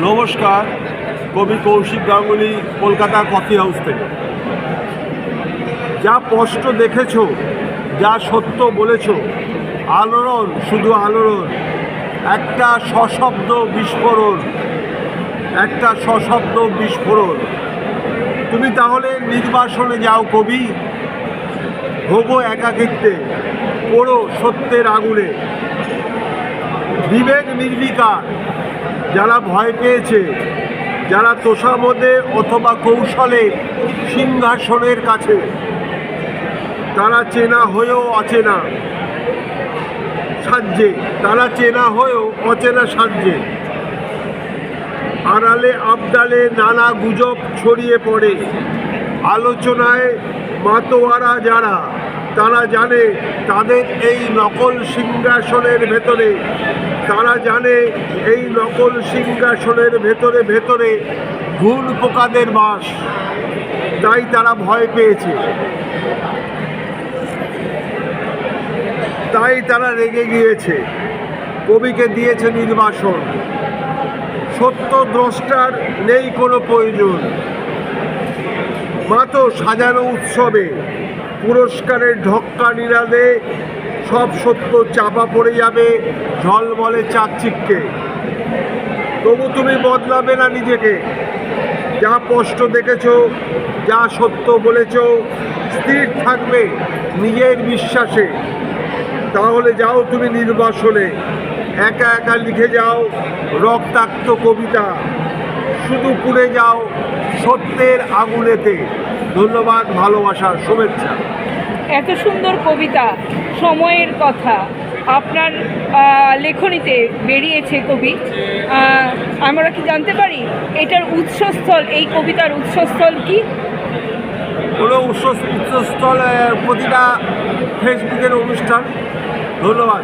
নমস্কার, কবি Kaushik Ganguly, Kolkata coffee house থেকে। যা স্পষ্ট দেখেছ, যা সত্য বলেছ, আলোড়ন, শুধু আলোড়ন, একটা সশব্দ বিস্ফোরণ, একটা সশব্দ বিস্ফোরণ। তুমি তাহলে নির্বাসনে যাও কবি, ভোগো একাকিত্বে, পড়ো সত্যের আগুনে। বিবেক নির্বিকার, যারা ভয় পেয়েছে, যারা তোষামোদে অথবা কৌশলে সিংহাসনের কাছে, তারা চেনা হয়েও অচেনা সাজ্যে, তারা চেনা হয়েও অচেনা সাজ্যে। আড়ালে আবডালে নানা গুজব ছড়িয়ে পড়ে, আলোচনায় মাতোয়ারা যারা, তারা জানে তাদের এই নকল সিংহাসনের ভেতরে, তারা জানে এই নকল সিংহাসনের ভেতরে ভেতরে ঘুণ পোকাদের বাস। তাই তারা ভয় পেয়েছে, তাই তারা রেগে গিয়েছে, কবিকে দিয়েছে নির্বাসন। সত্য দ্রষ্টার নেই কোনো প্রয়োজন, মাত্র সাজানো উৎসবে পুরস্কারের ঢক্কা নিরাদে সব সত্য চাপা পড়ে যাবে ঝলমলে চাকচিক্যে। তবু তুমি বদলাবে না নিজেকে, যা স্পষ্ট দেখেছ, যা সত্য বলেছ, স্থির থাকবে নিজের বিশ্বাসে। তাহলে যাও তুমি নির্বাসনে, একা একা লিখে যাও রক্তাক্ত কবিতা, শুধু পুড়ে যাও সত্যের আগুনেতে। ধন্যবাদ, ভালোবাসার শুভেচ্ছা। এত সুন্দর কবিতা, সময়ের কথা আপনার লেখনীতে বেরিয়েছে কবি। আমরা কি জানতে পারি এটার উৎসস্থল, এই কবিতার উৎসস্থল কি? কোনো উৎসস্থল প্রতিটা ফেসবুকের অনুষ্ঠান। ধন্যবাদ।